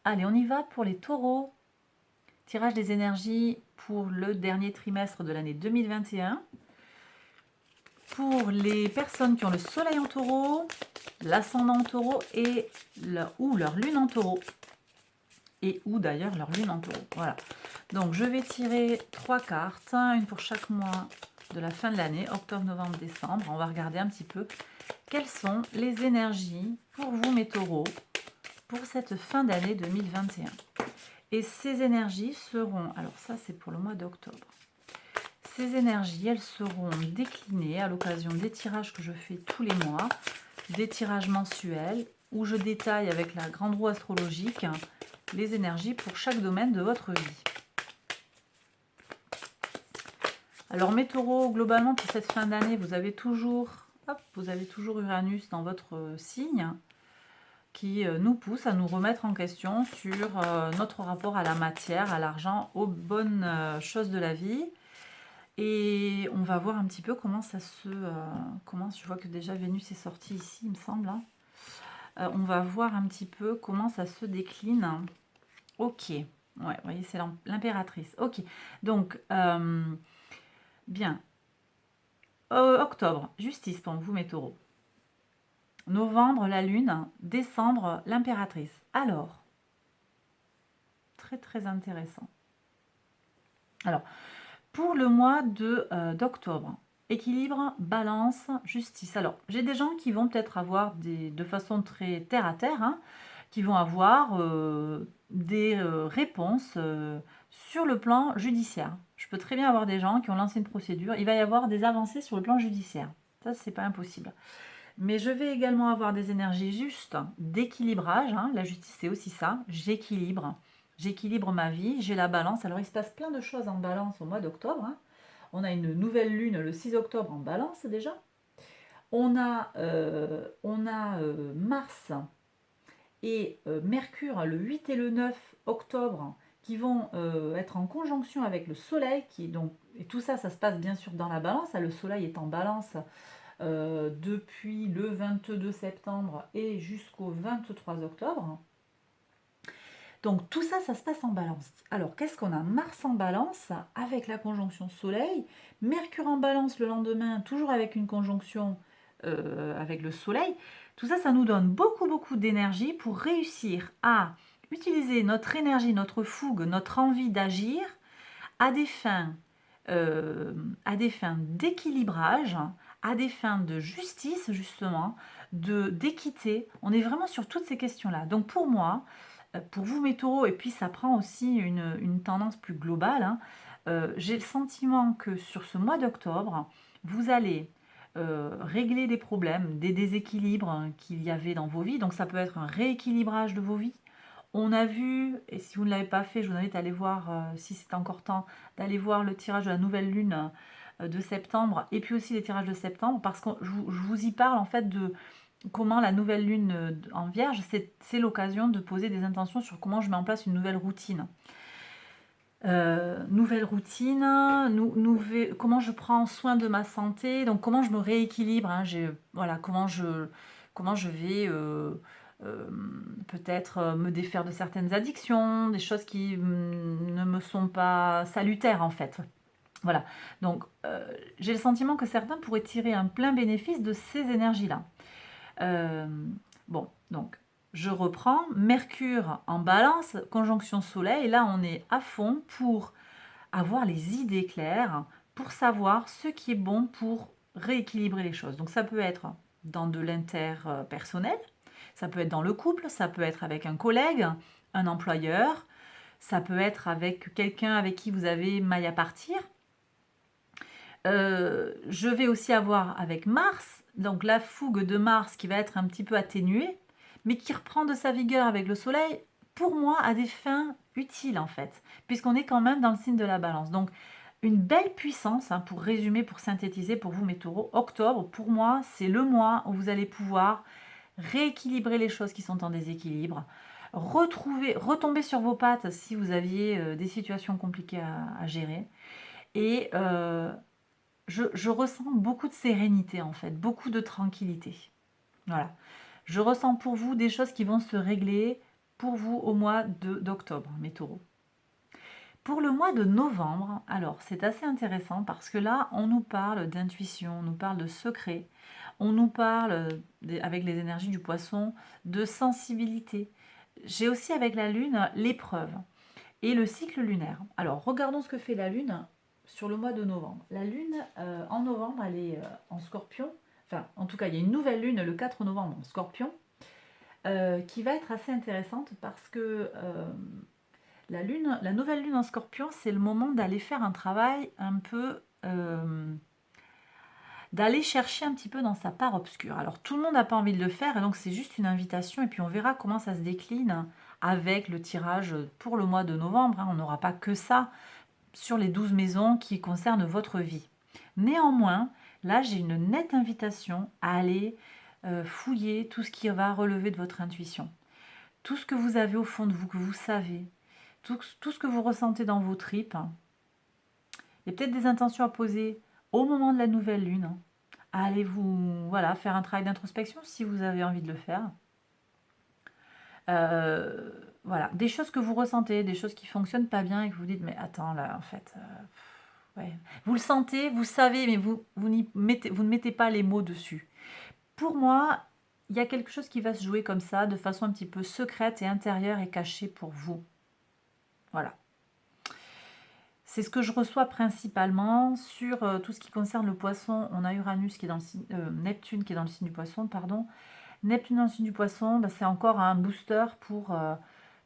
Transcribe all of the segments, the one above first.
Allez, on y va pour les taureaux. Tirage des énergies pour le dernier trimestre de l'année 2021. Pour les personnes qui ont le soleil en taureau, l'ascendant en taureau ou leur lune en taureau. Et ou d'ailleurs leur lune en taureau. Voilà. Donc je vais tirer 3 cartes, une pour chaque mois de la fin de l'année, octobre, novembre, décembre. On va regarder un petit peu quelles sont les énergies pour vous mes taureaux pour cette fin d'année 2021. Et ces énergies seront, alors ça c'est pour le mois d'octobre, ces énergies elles seront déclinées à l'occasion des tirages que je fais tous les mois, des tirages mensuels où je détaille avec la grande roue astrologique les énergies pour chaque domaine de votre vie. Alors mes taureaux, globalement pour cette fin d'année, vous avez toujours Uranus dans votre signe qui nous pousse à nous remettre en question sur notre rapport à la matière, à l'argent, aux bonnes choses de la vie. Et on va voir un petit peu comment ça se... je vois que déjà Vénus est sortie ici, il me semble. Hein. On va voir un petit peu comment ça se décline. Ok. Ouais, vous voyez, c'est l'impératrice. Ok. Donc, bien. Octobre, justice pour vous, mes taureaux. Novembre, la lune. Décembre, l'impératrice. Alors, très très intéressant. Alors, pour le mois d'octobre, équilibre, balance, justice. Alors, j'ai des gens qui vont peut-être avoir de façon très terre à terre, hein, qui vont avoir des réponses sur le plan judiciaire. Je peux très bien avoir des gens qui ont lancé une procédure. Il va y avoir des avancées sur le plan judiciaire. Ça, c'est pas impossible. Mais je vais également avoir des énergies justes d'équilibrage. Hein. La justice, c'est aussi ça. J'équilibre. J'équilibre ma vie. J'ai la balance. Alors, il se passe plein de choses en balance au mois d'octobre. Hein. On a une nouvelle lune le 6 octobre en balance déjà. On a Mars et Mercure le 8 et le 9 octobre qui vont être en conjonction avec le Soleil. Et tout ça, ça se passe bien sûr dans la balance. Le Soleil est en balance depuis le 22 septembre et jusqu'au 23 octobre. Donc tout ça, ça se passe en balance. Alors qu'est-ce qu'on a? Mars en balance avec la conjonction Soleil, Mercure en balance le lendemain, toujours avec une conjonction avec le Soleil. Tout ça, ça nous donne beaucoup d'énergie pour réussir à utiliser notre énergie, notre fougue, notre envie d'agir à des fins d'équilibrage, à des fins de justice justement, d'équité. On est vraiment sur toutes ces questions-là. Donc pour moi, pour vous mes taureaux, et puis ça prend aussi une tendance plus globale, hein, j'ai le sentiment que sur ce mois d'octobre, vous allez régler des problèmes, des déséquilibres qu'il y avait dans vos vies. Donc ça peut être un rééquilibrage de vos vies. On a vu, et si vous ne l'avez pas fait, je vous invite à aller voir, si c'est encore temps, d'aller voir le tirage de la nouvelle lune de septembre, et puis aussi les tirages de septembre, parce que je vous y parle en fait de comment la nouvelle lune en vierge, c'est l'occasion de poser des intentions sur comment je mets en place une nouvelle routine. Comment je prends soin de ma santé, donc comment je me rééquilibre, hein, voilà, comment je vais euh, peut-être me défaire de certaines addictions, des choses qui ne me sont pas salutaires en fait. Voilà, donc j'ai le sentiment que certains pourraient tirer un plein bénéfice de ces énergies-là. Euh, bon, donc je reprends. Mercure en balance, conjonction soleil. Et là, on est à fond pour avoir les idées claires, pour savoir ce qui est bon pour rééquilibrer les choses. Donc ça peut être dans de l'interpersonnel, ça peut être dans le couple, ça peut être avec un collègue, un employeur, ça peut être avec quelqu'un avec qui vous avez maille à partir. Je vais aussi avoir avec Mars, donc la fougue de Mars qui va être un petit peu atténuée, mais qui reprend de sa vigueur avec le Soleil, pour moi, à des fins utiles en fait, puisqu'on est quand même dans le signe de la balance. Donc, une belle puissance, hein, pour résumer, pour synthétiser pour vous mes taureaux, octobre, pour moi, c'est le mois où vous allez pouvoir rééquilibrer les choses qui sont en déséquilibre, retomber sur vos pattes si vous aviez des situations compliquées à gérer, et je ressens beaucoup de sérénité en fait, beaucoup de tranquillité. Voilà. Je ressens pour vous des choses qui vont se régler pour vous au mois d'octobre, mes taureaux. Pour le mois de novembre, alors c'est assez intéressant parce que là, on nous parle d'intuition, on nous parle de secret, on nous parle, avec les énergies du poisson, de sensibilité. J'ai aussi avec la lune l'épreuve et le cycle lunaire. Alors, regardons ce que fait la lune sur le mois de novembre. La lune, en novembre, elle est en scorpion. Enfin, en tout cas, il y a une nouvelle lune le 4 novembre en scorpion qui va être assez intéressante parce que la nouvelle lune en scorpion, c'est le moment d'aller faire un travail un peu... d'aller chercher un petit peu dans sa part obscure. Alors tout le monde n'a pas envie de le faire et donc c'est juste une invitation et puis on verra comment ça se décline avec le tirage pour le mois de novembre. On n'aura pas que ça sur les 12 maisons qui concernent votre vie. Néanmoins, là j'ai une nette invitation à aller fouiller tout ce qui va relever de votre intuition. Tout ce que vous avez au fond de vous, que vous savez, tout ce que vous ressentez dans vos tripes. Il y a peut-être des intentions à poser au moment de la nouvelle lune. Allez vous faire un travail d'introspection si vous avez envie de le faire. Voilà, des choses que vous ressentez, des choses qui ne fonctionnent pas bien et que vous dites mais attends là en fait, ouais. Vous le sentez, vous savez, mais vous ne mettez pas les mots dessus. Pour moi, il y a quelque chose qui va se jouer comme ça, de façon un petit peu secrète et intérieure et cachée pour vous. Voilà. C'est ce que je reçois principalement sur tout ce qui concerne le poisson. On a Uranus qui est dans le signe, Neptune qui est dans le signe du poisson, pardon. Neptune dans le signe du poisson, c'est encore un booster pour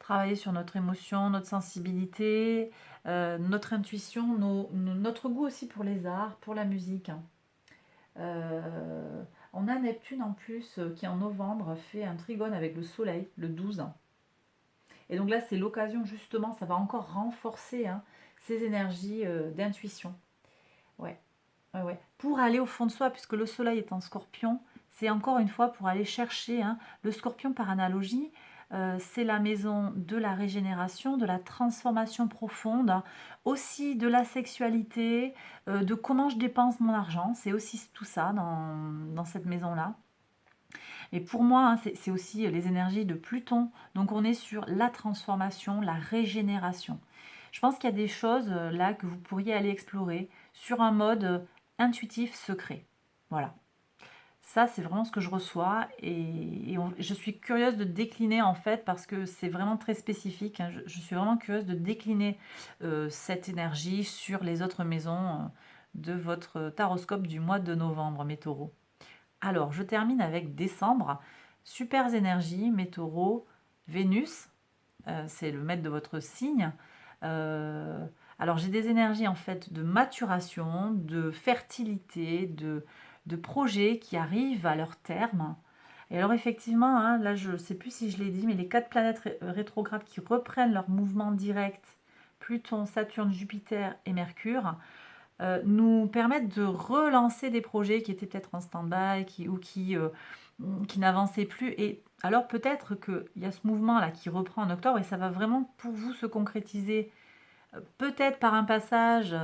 travailler sur notre émotion, notre sensibilité, notre intuition, notre goût aussi pour les arts, pour la musique. On a Neptune en plus qui en novembre fait un trigone avec le soleil, le 12. Et donc là, c'est l'occasion justement, ça va encore renforcer ces énergies d'intuition. Ouais. Pour aller au fond de soi, puisque le soleil est en scorpion, c'est encore une fois pour aller chercher, le scorpion par analogie, c'est la maison de la régénération, de la transformation profonde, aussi de la sexualité, de comment je dépense mon argent, c'est aussi tout ça dans cette maison-là. Et pour moi, c'est aussi les énergies de Pluton, donc on est sur la transformation, la régénération. Je pense qu'il y a des choses là que vous pourriez aller explorer sur un mode intuitif secret. Voilà. Ça, c'est vraiment ce que je reçois et je suis curieuse de décliner en fait parce que c'est vraiment très spécifique. Je suis vraiment curieuse de décliner cette énergie sur les autres maisons de votre taroscope du mois de novembre, mes taureaux. Alors, je termine avec décembre. Super énergie, mes taureaux, Vénus, c'est le maître de votre signe. Alors, j'ai des énergies en fait de maturation, de fertilité, de projets qui arrivent à leur terme. Et alors, effectivement, là, je ne sais plus si je l'ai dit, mais les 4 planètes rétrogrades qui reprennent leur mouvement direct, Pluton, Saturne, Jupiter et Mercure, nous permettent de relancer des projets qui étaient peut-être en stand-by qui n'avançaient plus. Et alors peut-être qu'il y a ce mouvement-là qui reprend en octobre et ça va vraiment pour vous se concrétiser, peut-être par un passage,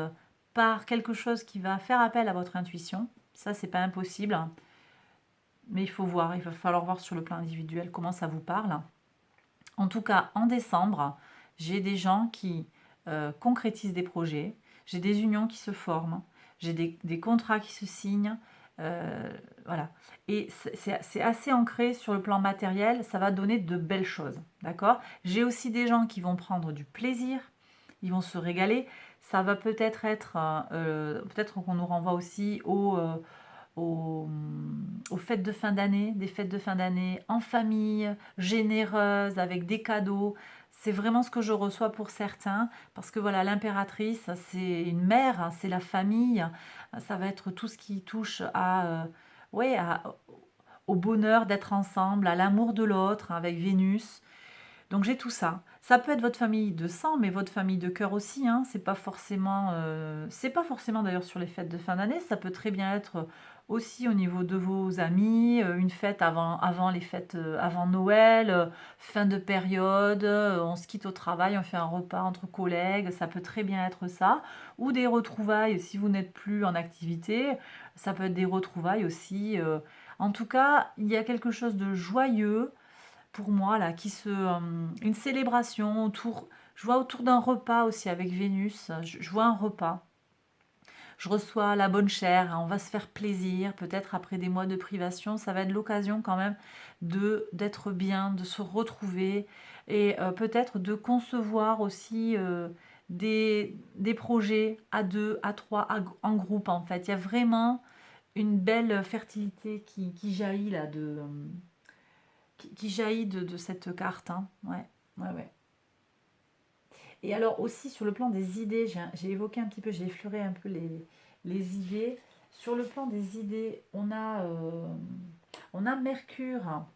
par quelque chose qui va faire appel à votre intuition. Ça, c'est pas impossible. Mais il faut voir, il va falloir voir sur le plan individuel comment ça vous parle. En tout cas, en décembre, j'ai des gens qui concrétisent des projets, j'ai des unions qui se forment, j'ai des contrats qui se signent. Voilà. Et c'est assez ancré sur le plan matériel, ça va donner de belles choses. D'accord? J'ai aussi des gens qui vont prendre du plaisir, ils vont se régaler. Ça va peut-être être, peut-être qu'on nous renvoie aussi aux, aux fêtes de fin d'année, des fêtes de fin d'année en famille, généreuses, avec des cadeaux. C'est vraiment ce que je reçois pour certains, parce que voilà, l'impératrice, c'est une mère, c'est la famille, ça va être tout ce qui touche au bonheur d'être ensemble, à l'amour de l'autre, avec Vénus. Donc j'ai tout ça. Ça peut être votre famille de sang, mais votre famille de cœur aussi. C'est pas forcément d'ailleurs sur les fêtes de fin d'année. Ça peut très bien être aussi au niveau de vos amis, une fête avant les fêtes, avant Noël, fin de période. On se quitte au travail, on fait un repas entre collègues. Ça peut très bien être ça. Ou des retrouvailles si vous n'êtes plus en activité. Ça peut être des retrouvailles aussi. En tout cas, il y a quelque chose de joyeux pour moi, là, une célébration autour, je vois autour d'un repas aussi avec Vénus, je vois un repas. Je reçois la bonne chère, hein, on va se faire plaisir, peut-être après des mois de privation, ça va être l'occasion quand même d'être bien, de se retrouver et peut-être de concevoir aussi des projets à deux, à trois, en groupe en fait. Il y a vraiment une belle fertilité qui jaillit là qui jaillit de cette carte. Hein. Ouais, ouais, ouais. Et alors aussi sur le plan des idées, j'ai évoqué un petit peu, j'ai effleuré un peu les idées. Sur le plan des idées, on a Mercure,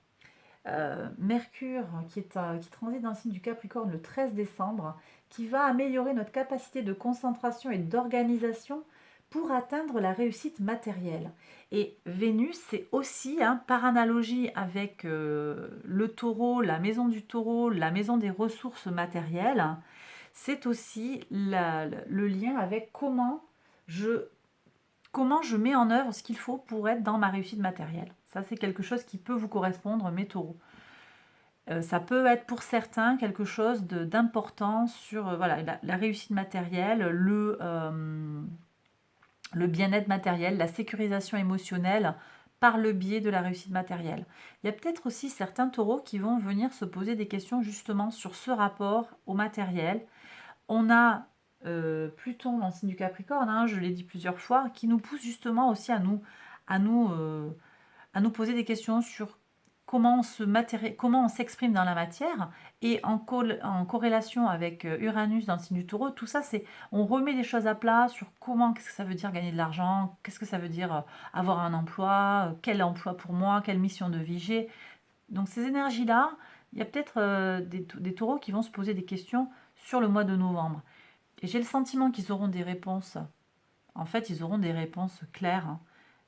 Mercure qui transite dans le signe du Capricorne le 13 décembre, qui va améliorer notre capacité de concentration et d'organisation pour atteindre la réussite matérielle. Et Vénus, c'est aussi, hein, par analogie avec le taureau, la maison du taureau, la maison des ressources matérielles, c'est aussi le lien avec comment je mets en œuvre ce qu'il faut pour être dans ma réussite matérielle. Ça, c'est quelque chose qui peut vous correspondre, mes taureaux. Ça peut être pour certains quelque chose d'important sur voilà, la réussite matérielle, le bien-être matériel, la sécurisation émotionnelle par le biais de la réussite matérielle. Il y a peut-être aussi certains taureaux qui vont venir se poser des questions justement sur ce rapport au matériel. On a Pluton dans le signe du Capricorne, hein, je l'ai dit plusieurs fois, qui nous pousse justement aussi à nous, euh, à nous poser des questions sur comment on s'exprime dans la matière et en corrélation avec Uranus dans le signe du Taureau, tout ça c'est on remet les choses à plat sur qu'est-ce que ça veut dire gagner de l'argent, qu'est-ce que ça veut dire avoir un emploi, quel emploi pour moi, quelle mission de vie j'ai. Donc ces énergies-là, il y a peut-être des taureaux qui vont se poser des questions sur le mois de novembre. Et j'ai le sentiment qu'ils auront des réponses. En fait, ils auront des réponses claires, hein,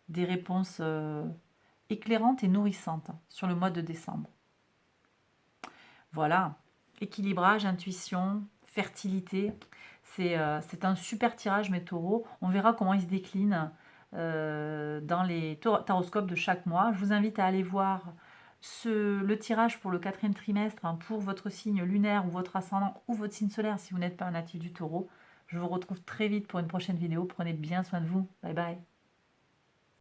des réponses éclairantes et nourrissantes sur le mois de décembre. Voilà, équilibrage, intuition, fertilité. C'est un super tirage, mes taureaux. On verra comment il se décline dans les taroscopes de chaque mois. Je vous invite à aller voir le tirage pour le 4e trimestre, hein, pour votre signe lunaire ou votre ascendant ou votre signe solaire si vous n'êtes pas un natif du taureau. Je vous retrouve très vite pour une prochaine vidéo. Prenez bien soin de vous. Bye bye.